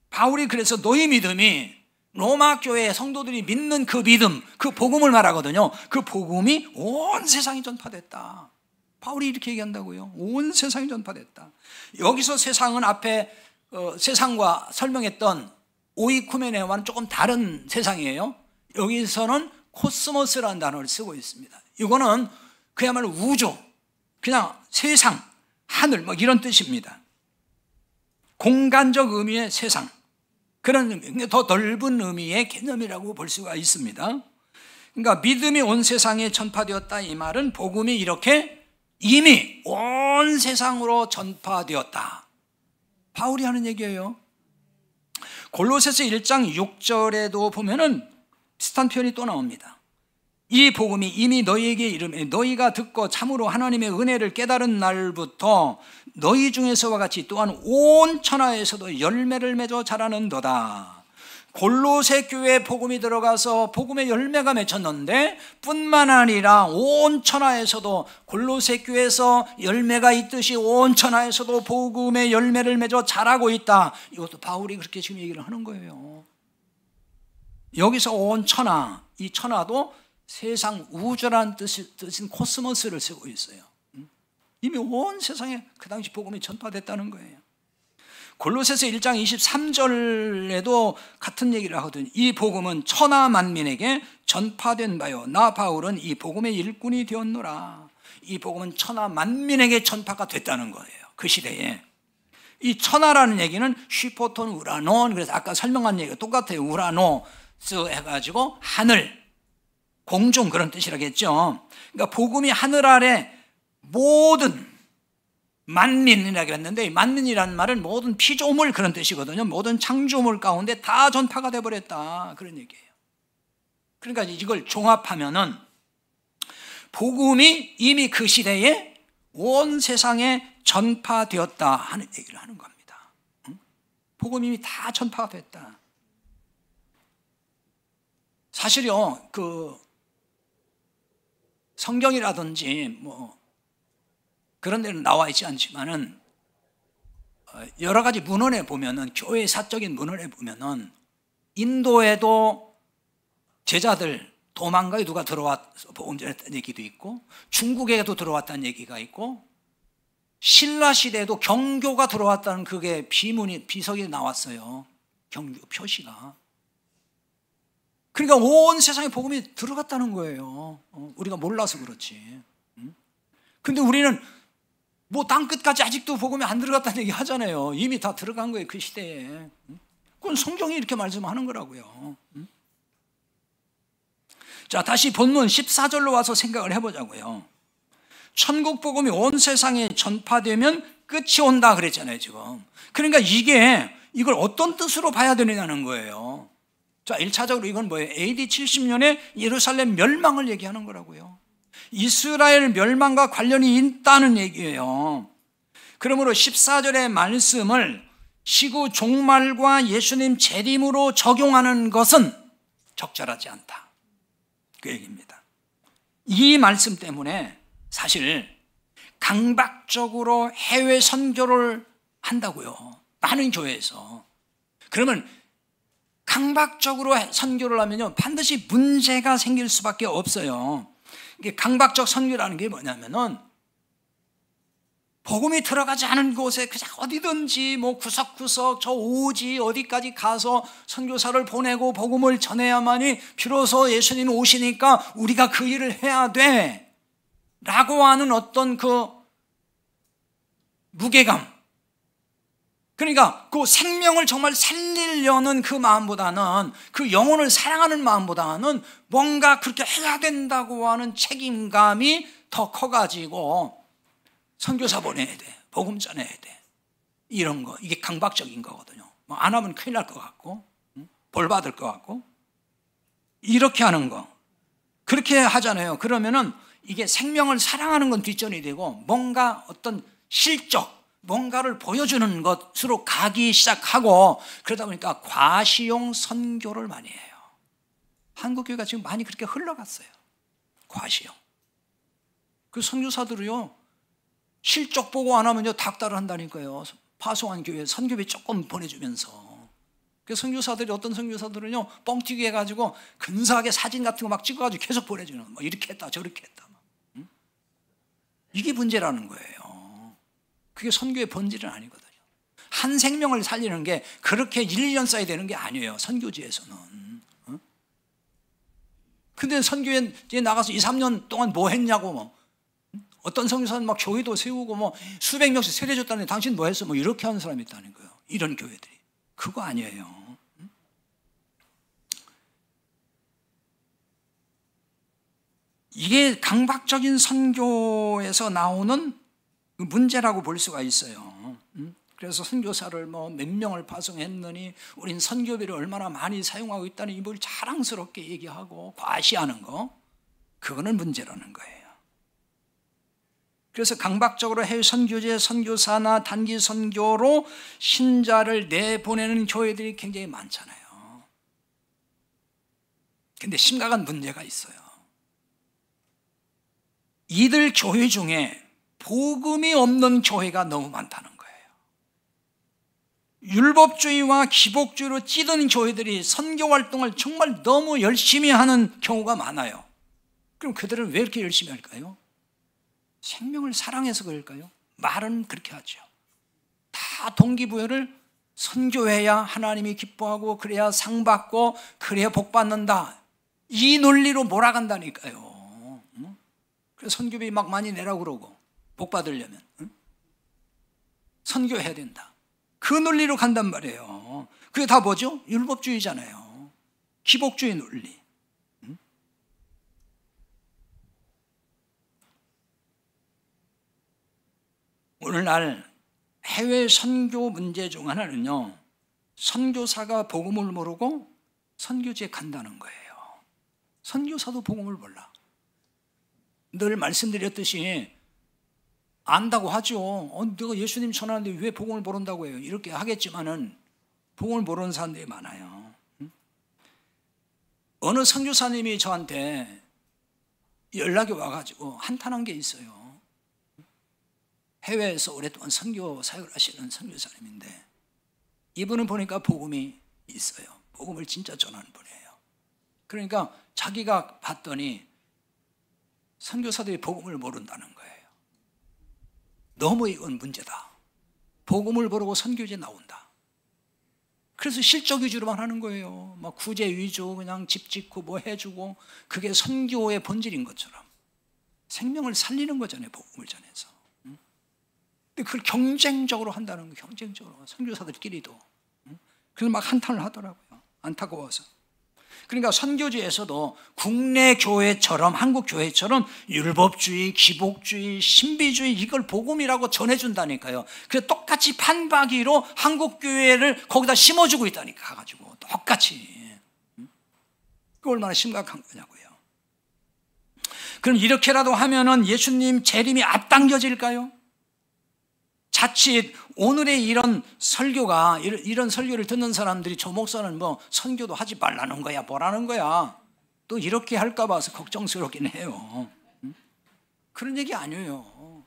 B: 바울이 그래서 너희 믿음이, 로마 교회 성도들이 믿는 그 믿음, 그 복음을 말하거든요. 그 복음이 온 세상에 전파됐다. 바울이 이렇게 얘기한다고요. 온 세상에 전파됐다. 여기서 세상은 앞에 세상과 설명했던 오이쿠메네와는 조금 다른 세상이에요. 여기서는 코스모스라는 단어를 쓰고 있습니다. 이거는 그야말로 우주, 그냥 세상, 하늘 뭐 이런 뜻입니다. 공간적 의미의 세상, 그런 의미, 더 넓은 의미의 개념이라고 볼 수가 있습니다. 그러니까 믿음이 온 세상에 전파되었다, 이 말은 복음이 이렇게 이미 온 세상으로 전파되었다, 바울이 하는 얘기예요. 골로새서 1장 6절에도 보면은 비슷한 표현이 또 나옵니다. 이 복음이 이미 너희에게 이르매 너희가 듣고 참으로 하나님의 은혜를 깨달은 날부터 너희 중에서와 같이 또한 온 천하에서도 열매를 맺어 자라는도다. 골로새 교회에 복음이 들어가서 복음의 열매가 맺혔는데 뿐만 아니라 온 천하에서도 골로새 교회에서 열매가 있듯이 온 천하에서도 복음의 열매를 맺어 자라고 있다. 이것도 바울이 그렇게 지금 얘기를 하는 거예요. 여기서 온 천하, 이 천하도 세상, 우주라는 뜻인 코스모스를 쓰고 있어요. 이미 온 세상에 그 당시 복음이 전파됐다는 거예요. 골로새서 1장 23절에도 같은 얘기를 하거든요. 이 복음은 천하 만민에게 전파된 바요 나 바울은 이 복음의 일꾼이 되었노라. 이 복음은 천하 만민에게 전파가 됐다는 거예요. 그 시대에. 이 천하라는 얘기는 슈퍼톤 우라노, 그래서 아까 설명한 얘기가 똑같아요. 우라노스 해가지고 하늘, 공중, 그런 뜻이라겠죠. 그러니까 복음이 하늘 아래 모든 만민이라고 했는데, 만민이라는 말은 모든 피조물 그런 뜻이거든요. 모든 창조물 가운데 다 전파가 돼버렸다, 그런 얘기예요. 그러니까 이걸 종합하면은 복음이 이미 그 시대에 온 세상에 전파되었다 하는 얘기를 하는 겁니다. 복음이 이미 다 전파가 됐다. 사실요, 그 성경이라든지 뭐 그런 데는 나와 있지 않지만은 여러 가지 문헌에 보면은, 교회 사적인 문헌에 보면은 인도에도 제자들 도망가에 누가 들어와서 복음 전했다는 얘기도 있고, 중국에도 들어왔다는 얘기가 있고, 신라 시대에도 경교가 들어왔다는 그게 비석이 나왔어요. 경교 표시가. 그러니까 온 세상에 복음이 들어갔다는 거예요. 우리가 몰라서 그렇지. 근데 우리는 뭐 땅끝까지 아직도 복음이 안 들어갔다는 얘기 하잖아요. 이미 다 들어간 거예요, 그 시대에. 그건 성경이 이렇게 말씀하는 거라고요. 자, 다시 본문 14절로 와서 생각을 해보자고요. 천국 복음이 온 세상에 전파되면 끝이 온다 그랬잖아요, 지금. 그러니까 이걸 어떤 뜻으로 봐야 되느냐는 거예요. 자, 1차적으로 이건 뭐예요? AD 70년에 예루살렘 멸망을 얘기하는 거라고요. 이스라엘 멸망과 관련이 있다는 얘기예요. 그러므로 14절의 말씀을 시구 종말과 예수님 재림으로 적용하는 것은 적절하지 않다, 그 얘기입니다. 이 말씀 때문에 사실 강박적으로 해외 선교를 한다고요, 많은 교회에서. 그러면 강박적으로 선교를 하면요, 반드시 문제가 생길 수밖에 없어요. 이게 강박적 선교라는 게 뭐냐면은, 복음이 들어가지 않은 곳에 그냥 어디든지 뭐 구석구석 저 오지 어디까지 가서 선교사를 보내고 복음을 전해야만이 비로소 예수님이 오시니까 우리가 그 일을 해야 돼 라고 하는 어떤 그 무게감, 그러니까 그 생명을 정말 살리려는 그 마음보다는, 그 영혼을 사랑하는 마음보다는 뭔가 그렇게 해야 된다고 하는 책임감이 더 커가지고 선교사 보내야 돼, 복음 전해야 돼, 이런 거, 이게 강박적인 거거든요. 뭐 안 하면 큰일 날 것 같고, 벌 받을 것 같고, 이렇게 하는 거, 그렇게 하잖아요. 그러면은 이게 생명을 사랑하는 건 뒷전이 되고, 뭔가 어떤 실적, 뭔가를 보여주는 것으로 가기 시작하고, 그러다 보니까 과시용 선교를 많이 해요. 한국 교회가 지금 많이 그렇게 흘러갔어요. 과시용. 그 선교사들이요, 실적 보고 안 하면요 닥달을 한다니까요. 파송한 교회 선교비 조금 보내주면서. 그 선교사들이, 어떤 선교사들은요 뻥튀기 해가지고 근사하게 사진 같은 거 막 찍어가지고 계속 보내주는, 뭐 이렇게 했다 저렇게 했다. 이게 문제라는 거예요. 그게 선교의 본질은 아니거든요. 한 생명을 살리는 게 그렇게 1년 써야 되는 게 아니에요, 선교지에서는. 근데 선교에 나가서 2, 3년 동안 뭐 했냐고 뭐. 어떤 선교사는 막 교회도 세우고 뭐 수백 명씩 세례줬다는데 당신 뭐 했어? 뭐 이렇게 하는 사람이 있다는 거예요. 이런 교회들이. 그거 아니에요. 이게 강박적인 선교에서 나오는 문제라고 볼 수가 있어요. 그래서 선교사를 뭐 몇 명을 파송했느니 우린 선교비를 얼마나 많이 사용하고 있다니 뭘 자랑스럽게 얘기하고 과시하는 거, 그거는 문제라는 거예요. 그래서 강박적으로 해외 선교제, 선교사나 단기 선교로 신자를 내보내는 교회들이 굉장히 많잖아요. 근데 심각한 문제가 있어요. 이들 교회 중에 복음이 없는 교회가 너무 많다는 거예요. 율법주의와 기복주의로 찌든 교회들이 선교 활동을 정말 너무 열심히 하는 경우가 많아요. 그럼 그들은 왜 이렇게 열심히 할까요? 생명을 사랑해서 그럴까요? 말은 그렇게 하죠. 다 동기부여를 선교해야 하나님이 기뻐하고 그래야 상 받고 그래야 복 받는다, 이 논리로 몰아간다니까요. 그래서 선교비 막 많이 내라고 그러고 복 받으려면 선교해야 된다, 그 논리로 간단 말이에요. 그게 다 뭐죠? 율법주의잖아요. 기복주의 논리. 오늘날 해외 선교 문제 중 하나는요, 선교사가 복음을 모르고 선교지에 간다는 거예요. 선교사도 복음을 몰라. 늘 말씀드렸듯이 안다고 하죠. 내가 예수님 전하는데 왜 복음을 모른다고 해요? 이렇게 하겠지만은 복음을 모르는 사람들이 많아요. 어느 선교사님이 저한테 연락이 와가지고 한탄한 게 있어요. 해외에서 오랫동안 선교 사역을 하시는 선교사님인데 이분은 보니까 복음이 있어요. 복음을 진짜 전하는 분이에요. 그러니까 자기가 봤더니 선교사들이 복음을 모른다는 거예요. 너무 이건 문제다. 복음을 모르고 선교지에 나온다. 그래서 실적 위주로만 하는 거예요. 막 구제 위주, 그냥 집 짓고 뭐 해주고, 그게 선교의 본질인 것처럼 생명을 살리는 거잖아요, 복음을 전해서. 근데 그걸 경쟁적으로 한다는 거예요. 경쟁적으로 선교사들끼리도. 그래서 막 한탄을 하더라고요. 안타까워서. 그러니까 선교지에서도 국내 교회처럼, 한국 교회처럼 율법주의, 기복주의, 신비주의 이걸 복음이라고 전해준다니까요. 그래서 똑같이 판박이로 한국 교회를 거기다 심어주고 있다니까, 가가지고 똑같이. 그 얼마나 심각한 거냐고요. 그럼 이렇게라도 하면은 예수님 재림이 앞당겨질까요? 자칫 오늘의 이런 설교가, 이런 설교를 듣는 사람들이 저 목사는 뭐 선교도 하지 말라는 거야, 뭐라는 거야, 또 이렇게 할까 봐서 걱정스럽긴 해요. 그런 얘기 아니에요.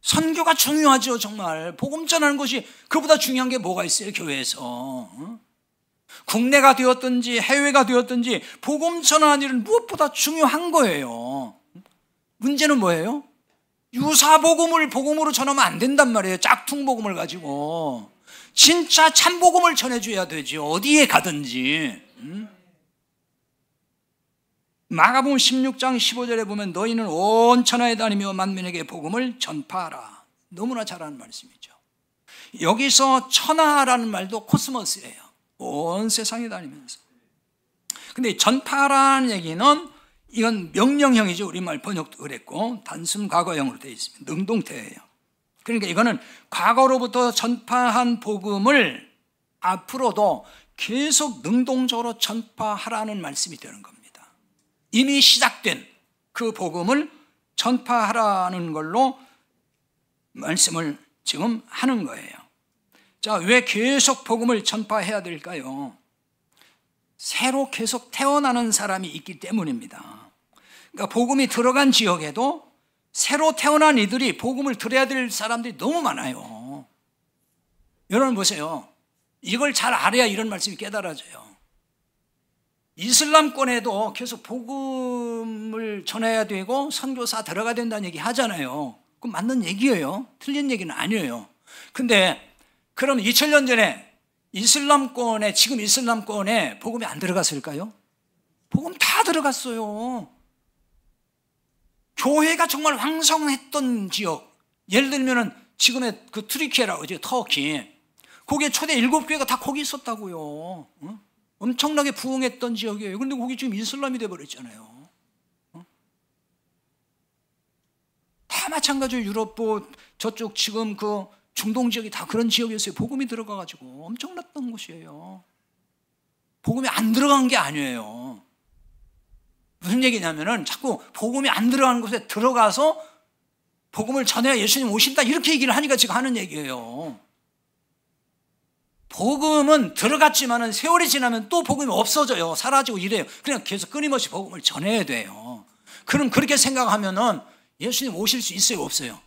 B: 선교가 중요하죠. 정말 복음 전하는 것이 그보다 중요한 게 뭐가 있어요, 교회에서. 국내가 되었든지 해외가 되었든지 복음 전하는 일은 무엇보다 중요한 거예요. 문제는 뭐예요? 유사복음을 복음으로 전하면 안 된단 말이에요. 짝퉁복음을 가지고. 진짜 참복음을 전해줘야 되죠, 어디에 가든지. 마가복음 16장 15절에 보면 너희는 온 천하에 다니며 만민에게 복음을 전파하라. 너무나 잘하는 말씀이죠. 여기서 천하라는 말도 코스모스예요. 온 세상에 다니면서. 근데 전파라는 얘기는 이건 명령형이죠. 우리말 번역도 그랬고 단순 과거형으로 되어 있습니다. 능동태예요. 그러니까 이거는 과거로부터 전파한 복음을 앞으로도 계속 능동적으로 전파하라는 말씀이 되는 겁니다. 이미 시작된 그 복음을 전파하라는 걸로 말씀을 지금 하는 거예요. 자, 왜 계속 복음을 전파해야 될까요? 새로 계속 태어나는 사람이 있기 때문입니다. 그러니까 복음이 들어간 지역에도 새로 태어난 이들이 복음을 들어야 될 사람들이 너무 많아요. 여러분 보세요. 이걸 잘 알아야 이런 말씀이 깨달아져요. 이슬람권에도 계속 복음을 전해야 되고 선교사 들어가야 된다는 얘기 하잖아요. 그건 맞는 얘기예요. 틀린 얘기는 아니에요. 근데 그럼 2000년 전에 이슬람권에, 지금 이슬람권에 복음이 안 들어갔을까요? 복음 다 다 들어갔어요. 교회가 정말 왕성했던 지역, 예를 들면은 지금의 그 트리키에라고 그러죠, 터키. 거기에 초대 7교회가 다 거기 있었다고요. 엄청나게 부흥했던 지역이에요. 그런데 거기 지금 이슬람이 돼버렸잖아요. 다 마찬가지로 유럽도 저쪽 지금 그 중동 지역이 다 그런 지역이었어요. 복음이 들어가가지고 엄청났던 곳이에요. 복음이 안 들어간 게 아니에요. 무슨 얘기냐면은 자꾸 복음이 안 들어가는 곳에 들어가서 복음을 전해야 예수님 오신다 이렇게 얘기를 하니까 지금 하는 얘기예요. 복음은 들어갔지만은 세월이 지나면 또 복음이 없어져요. 사라지고 이래요. 그냥 계속 끊임없이 복음을 전해야 돼요. 그럼 그렇게 생각하면은 예수님 오실 수 있어요, 없어요?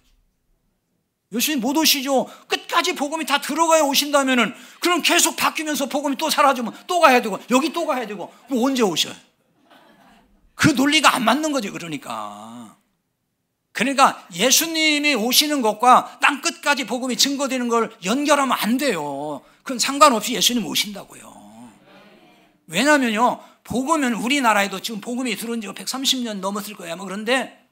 B: 예수님 못 오시죠. 끝까지 복음이 다 들어가야 오신다면은 그럼 계속 바뀌면서 복음이 또 사라지면 또 가야 되고 여기 또 가야 되고 그럼 언제 오셔요? 그 논리가 안 맞는 거죠. 그러니까 예수님이 오시는 것과 땅 끝까지 복음이 증거되는 걸 연결하면 안 돼요. 그건 상관없이 예수님 오신다고요. 왜냐면요, 복음은 우리나라에도 지금 복음이 들어온 지가 130년 넘었을 거예요. 그런데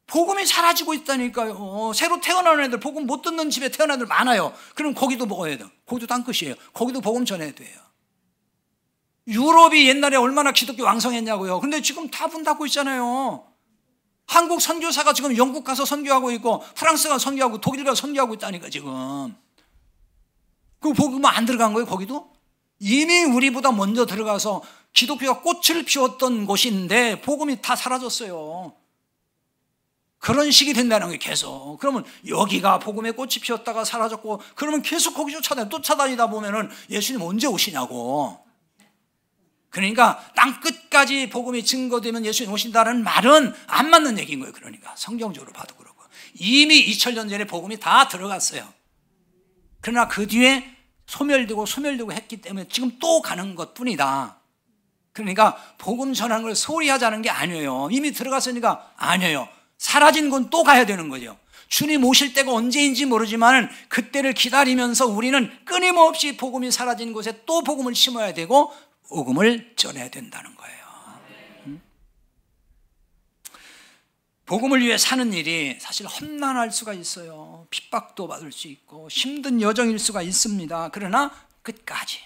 B: 복음이 사라지고 있다니까요. 새로 태어나는 애들, 복음 못 듣는 집에 태어난 애들 많아요. 그럼 거기도 먹어야 돼요. 거기도 땅끝이에요. 거기도 복음 전해야 돼요. 유럽이 옛날에 얼마나 기독교 왕성했냐고요. 근데 지금 다 문 닫고 있잖아요. 한국 선교사가 지금 영국 가서 선교하고 있고 프랑스 가서 선교하고 독일 가서 선교하고 있다니까 지금. 그 복음은 안 들어간 거예요, 거기도? 이미 우리보다 먼저 들어가서 기독교가 꽃을 피웠던 곳인데 복음이 다 사라졌어요. 그런 식이 된다는 거예요, 계속. 그러면 여기가 복음의 꽃이 피었다가 사라졌고, 그러면 계속 거기 쫓아다니다 보면은 예수님 언제 오시냐고. 그러니까 땅 끝까지 복음이 증거되면 예수님 오신다는 말은 안 맞는 얘기인 거예요. 그러니까 성경적으로 봐도 그렇고 이미 2000년 전에 복음이 다 들어갔어요. 그러나 그 뒤에 소멸되고 했기 때문에 지금 또 가는 것뿐이다. 그러니까 복음 전하는 걸 소홀히 하자는 게 아니에요. 이미 들어갔으니까 아니에요. 사라진 건 또 가야 되는 거죠. 주님 오실 때가 언제인지 모르지만 그때를 기다리면서 우리는 끊임없이 복음이 사라진 곳에 또 복음을 심어야 되고 복음을 전해야 된다는 거예요. 복음을 위해 사는 일이 사실 험난할 수가 있어요. 핍박도 받을 수 있고 힘든 여정일 수가 있습니다. 그러나 끝까지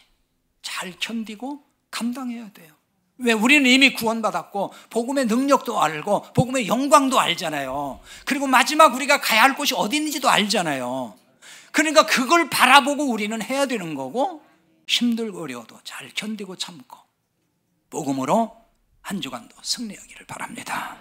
B: 잘 견디고 감당해야 돼요. 왜? 우리는 이미 구원받았고 복음의 능력도 알고 복음의 영광도 알잖아요. 그리고 마지막 우리가 가야 할 곳이 어디 있는지도 알잖아요. 그러니까 그걸 바라보고 우리는 해야 되는 거고 힘들고 어려워도 잘 견디고 참고 복음으로 한 주간도 승리하기를 바랍니다.